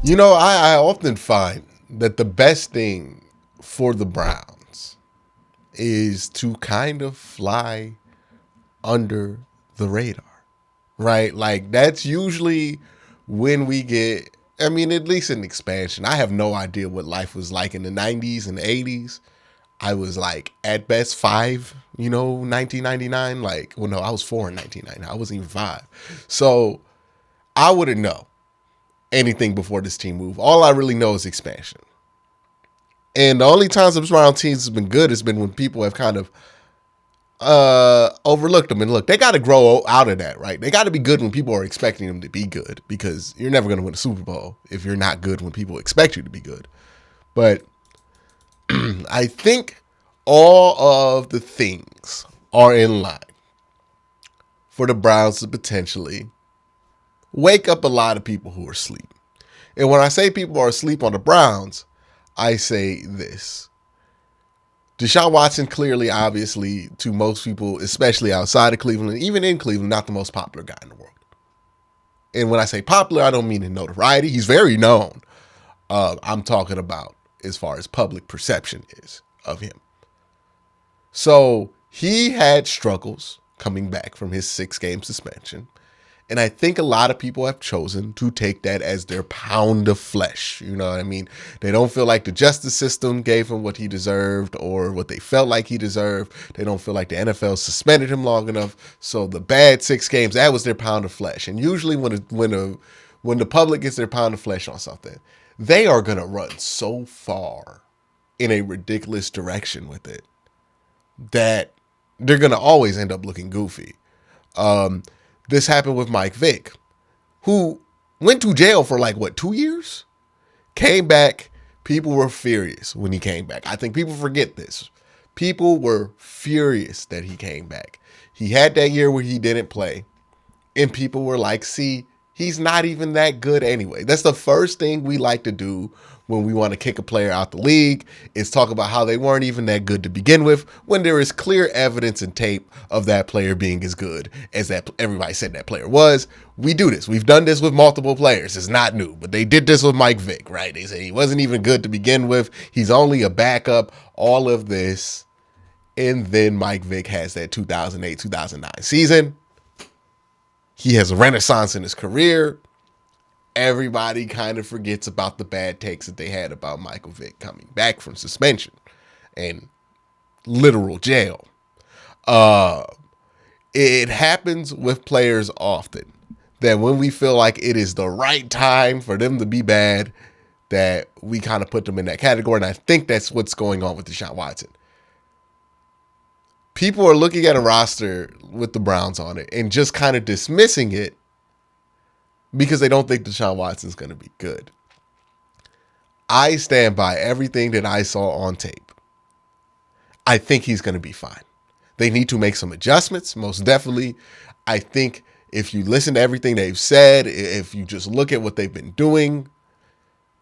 I often find that the best thing for the Browns is to kind of fly under the radar, right? Like that's usually when we get, I mean, at least in expansion. I have no idea what life was like in the 90s and 80s. I was like at best five, 1999. Like, well, no, I was four in 1999. I wasn't even five. So I wouldn't know anything before this team moved. All I really know is expansion. And the only times the Brown teams have been good has been when people have kind of overlooked them. And look, they got to grow out of that, right? They got to be good when people are expecting them to be good, because you're never going to win a Super Bowl if you're not good when people expect you to be good. But I think all of the things are in line for the Browns to potentially wake up a lot of people who are asleep. And when I say people are asleep on the Browns, I say this. DeShaun Watson clearly, obviously, to most people, especially outside of Cleveland, even in Cleveland, not the most popular guy in the world. And when I say popular, I don't mean in notoriety. He's very known. I'm talking about as far as public perception is of him. So he had struggles coming back from his 6-game suspension. And I think a lot of people have chosen to take that as their pound of flesh. You know what I mean? They don't feel like the justice system gave him what he deserved or what they felt like he deserved. They don't feel like the NFL suspended him long enough. So the bad 6 games, that was their pound of flesh. And usually when the public gets their pound of flesh on something, they are going to run so far in a ridiculous direction with it that they're going to always end up looking goofy. This happened with Mike Vick, who went to jail for 2 years? Came back. People were furious when he came back. I think people forget this. People were furious that he came back. He had that year where he didn't play. And people were like, see, he's not even that good anyway. That's the first thing we like to do when we want to kick a player out the league, is talk about how they weren't even that good to begin with, when there is clear evidence and tape of that player being as good as that everybody said that player was. We do this. We've done this with multiple players. It's not new, but they did this with Mike Vick, right? They said he wasn't even good to begin with. He's only a backup, all of this. And then Mike Vick has that 2008-2009 season. He has a renaissance in his career. Everybody kind of forgets about the bad takes that they had about Michael Vick coming back from suspension and literal jail. It happens with players often that when we feel like it is the right time for them to be bad, that we kind of put them in that category. And I think that's what's going on with DeShaun Watson. People are looking at a roster with the Browns on it and just kind of dismissing it because they don't think DeShaun Watson's going to be good. I stand by everything that I saw on tape. I think he's going to be fine. They need to make some adjustments, most definitely. I think if you listen to everything they've said, if you just look at what they've been doing,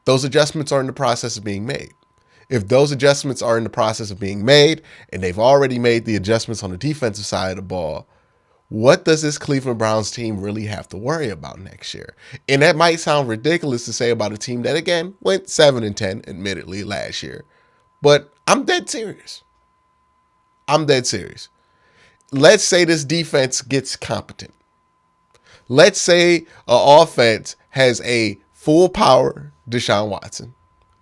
those adjustments are in the process of being made. If those adjustments are in the process of being made, and they've already made the adjustments on the defensive side of the ball, what does this Cleveland Browns team really have to worry about next year? And that might sound ridiculous to say about a team that, again, went 7-10, admittedly, last year. But I'm dead serious. Let's say this defense gets competent. Let's say an offense has a full power DeShaun Watson,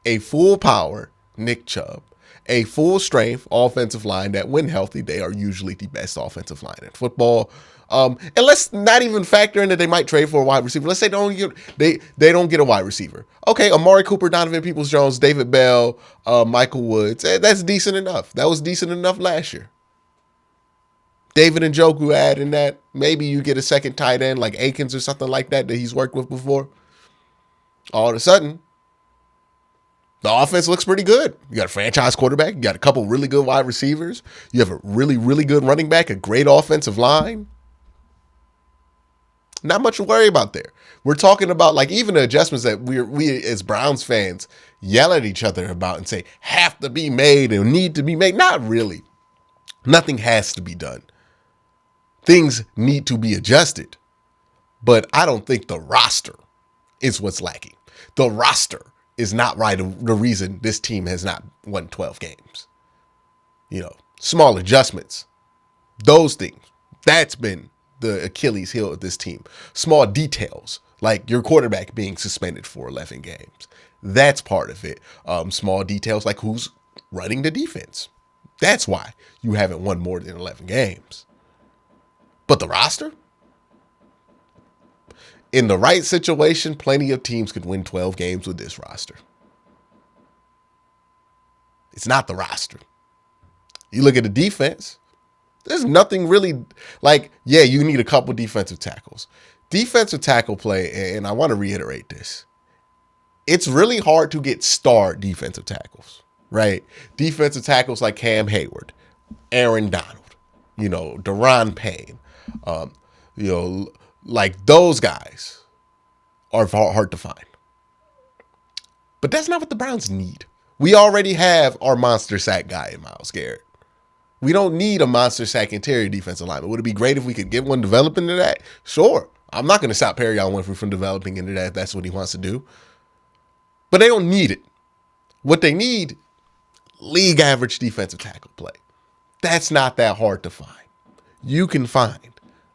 a full power Nick Chubb, a full strength offensive line that, when healthy, they are usually the best offensive line in football. And let's not even factor in that they might trade for a wide receiver. Let's say they don't get a wide receiver. Okay, Amari Cooper, Donovan Peoples-Jones, David Bell, Michael Woods. That's decent enough. That was decent enough last year. David Njoku add in that. Maybe you get a second tight end like Akins or something like that he's worked with before. All of a sudden, the offense looks pretty good. You got a franchise quarterback. You got a couple really good wide receivers. You have a really, really good running back, a great offensive line. Not much to worry about there. We're talking about even the adjustments that we as Browns fans yell at each other about and say have to be made and need to be made. Not really. Nothing has to be done. Things need to be adjusted. But I don't think the roster is what's lacking. The roster is not right. The reason this team has not won 12 games. Small adjustments, those things. That's been the Achilles heel of this team. Small details, like your quarterback being suspended for 11 games. That's part of it. Small details like who's running the defense. That's why you haven't won more than 11 games. But the roster? In the right situation, plenty of teams could win 12 games with this roster. It's not the roster. You look at the defense, there's nothing really you need a couple defensive tackles. Defensive tackle play, and I want to reiterate this, it's really hard to get star defensive tackles, right? Defensive tackles like Cam Hayward, Aaron Donald, Deron Payne, like those guys are hard to find. But that's not what the Browns need. We already have our monster sack guy in Myles Garrett. We don't need a monster sack interior defensive lineman. Would it be great if we could get one develop into that? Sure. I'm not going to stop Perrion Winfrey from developing into that if that's what he wants to do. But they don't need it. What they need, league average defensive tackle play. That's not that hard to find. You can find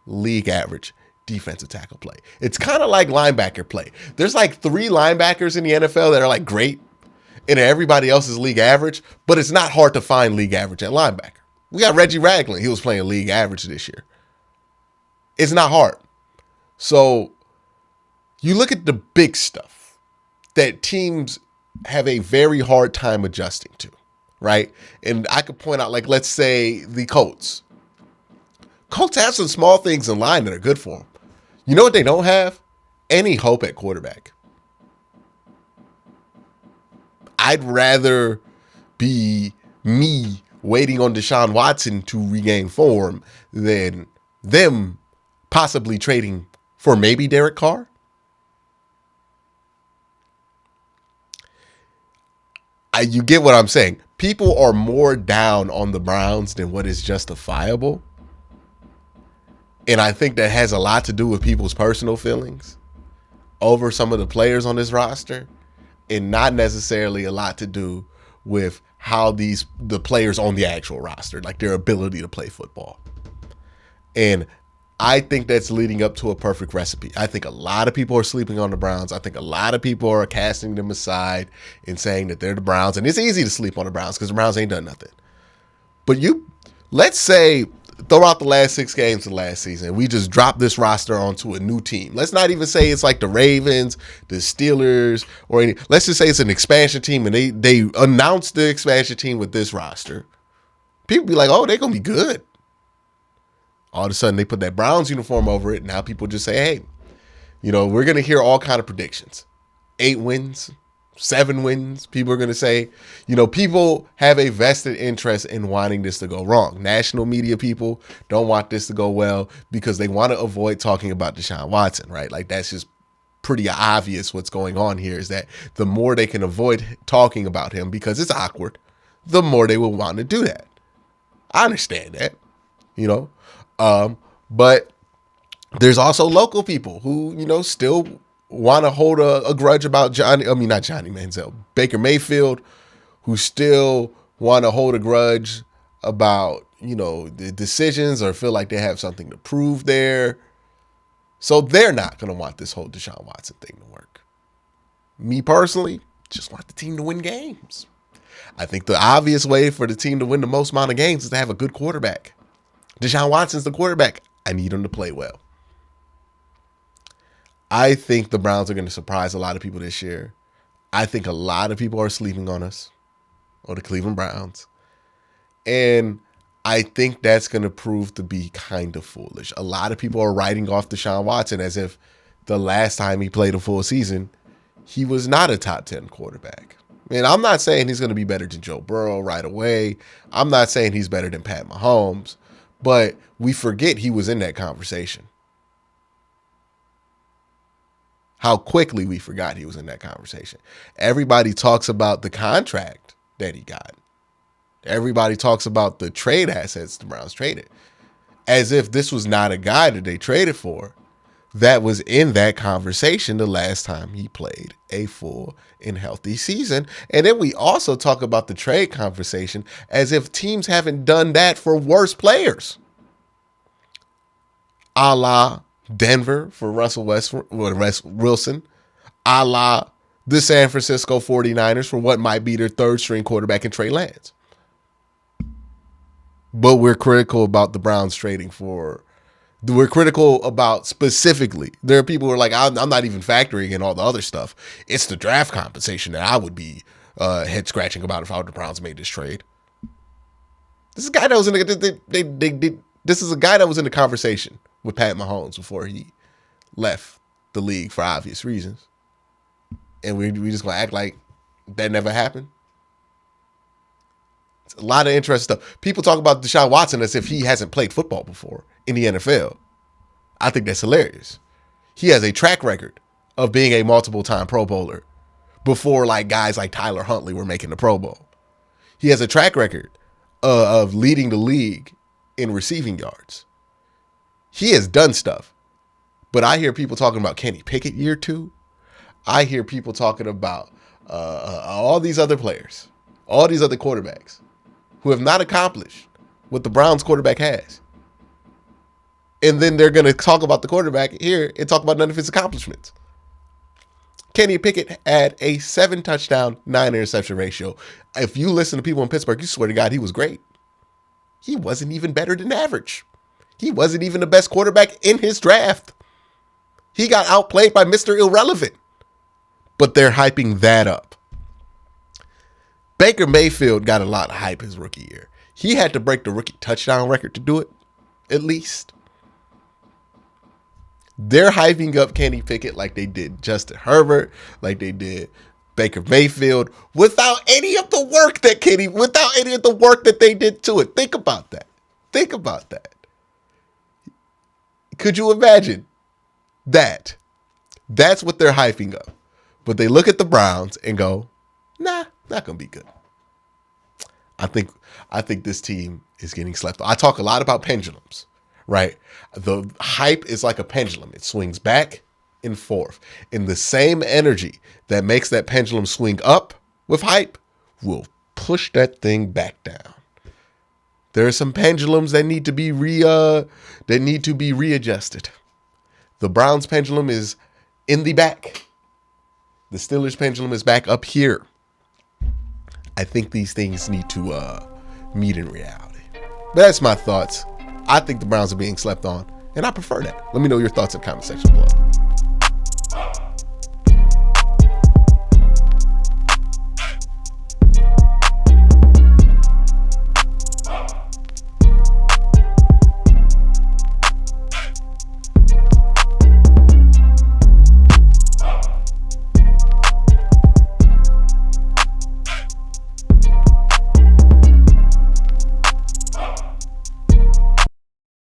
league average defensive tackle play. It's kind of like linebacker play. There's like 3 linebackers in the NFL that are like great, and everybody else is league average, but it's not hard to find league average at linebacker. We got Reggie Ragland. He was playing league average this year. It's not hard. So you look at the big stuff that teams have a very hard time adjusting to, right? And I could point out, let's say the Colts. Colts have some small things in line that are good for them. You know what they don't have? Any hope at quarterback. I'd rather be me waiting on DeShaun Watson to regain form than them possibly trading for maybe Derek Carr. You get what I'm saying. People are more down on the Browns than what is justifiable. And I think that has a lot to do with people's personal feelings over some of the players on this roster, and not necessarily a lot to do with how the players on the actual roster, like their ability to play football. And I think that's leading up to a perfect recipe. I think a lot of people are sleeping on the Browns. I think a lot of people are casting them aside and saying that they're the Browns. And it's easy to sleep on the Browns because the Browns ain't done nothing. But let's say, throw out the last 6 games of last season, we just drop this roster onto a new team. Let's not even say it's like the Ravens, the Steelers, or any. Let's just say it's an expansion team, and they announced the expansion team with this roster. People be like, oh, they're going to be good. All of a sudden, they put that Browns uniform over it, and now people just say, hey, we're going to hear all kind of predictions. 8 wins, 7 wins. People are going to say, people have a vested interest in wanting this to go wrong. National media people don't want this to go well because they want to avoid talking about DeShaun Watson, right? Like, that's just pretty obvious what's going on here, is that the more they can avoid talking about him because it's awkward, the more they will want to do that. I understand that, but there's also local people who, still want to hold a grudge about not Johnny Manziel, Baker Mayfield, who still want to hold a grudge about, the decisions or feel like they have something to prove there. So they're not going to want this whole DeShaun Watson thing to work. Me personally, just want the team to win games. I think the obvious way for the team to win the most amount of games is to have a good quarterback. DeShaun Watson's the quarterback. I need him to play well. I think the Browns are going to surprise a lot of people this year. I think a lot of people are sleeping on us, or the Cleveland Browns. And I think that's going to prove to be kind of foolish. A lot of people are writing off DeShaun Watson as if the last time he played a full season, he was not a top 10 quarterback. And I'm not saying he's going to be better than Joe Burrow right away. I'm not saying he's better than Pat Mahomes. But we forget he was in that conversation. How quickly we forgot he was in that conversation. Everybody talks about the contract that he got. Everybody talks about the trade assets the Browns traded, as if this was not a guy that they traded for that was in that conversation the last time he played a full and healthy season. And then we also talk about the trade conversation as if teams haven't done that for worse players. A la Denver for Russell Wilson, a la the San Francisco 49ers for what might be their third string quarterback in Trey Lance. But we're critical about the Browns trading for. We're critical about specifically. There are people who are like, I'm not even factoring in all the other stuff. It's the draft compensation that I would be head scratching about if I were the Browns made this trade. This is a guy that was in this is a guy that was in the conversation with Pat Mahomes before he left the league for obvious reasons. And we just gonna act like that never happened. It's a lot of interesting stuff. People talk about DeShaun Watson as if he hasn't played football before in the NFL. I think that's hilarious. He has a track record of being a multiple-time Pro Bowler before like guys like Tyler Huntley were making the Pro Bowl. He has a track record of leading the league in receiving yards. He has done stuff. But I hear people talking about Kenny Pickett year 2. I hear people talking about all these other players, all these other quarterbacks who have not accomplished what the Browns quarterback has. And then they're going to talk about the quarterback here and talk about none of his accomplishments. Kenny Pickett had a 7-touchdown, 9-interception ratio. If you listen to people in Pittsburgh, you swear to God he was great. He wasn't even better than average. He wasn't even the best quarterback in his draft. He got outplayed by Mr. Irrelevant. But they're hyping that up. Baker Mayfield got a lot of hype his rookie year. He had to break the rookie touchdown record to do it, at least. They're hyping up Kenny Pickett like they did Justin Herbert, like they did Baker Mayfield, without any of the work that they did to it. Think about that. Think about that. Could you imagine that? That's what they're hyping up. But they look at the Browns and go, nah, not going to be good. I think this team is getting slept on. I talk a lot about pendulums, right? The hype is like a pendulum. It swings back and forth. And the same energy that makes that pendulum swing up with hype will push that thing back down. There are some pendulums that need to be readjusted. The Browns pendulum is in the back. The Steelers pendulum is back up here. I think these things need to meet in reality. But that's my thoughts. I think the Browns are being slept on, and I prefer that. Let me know your thoughts in the comment section below.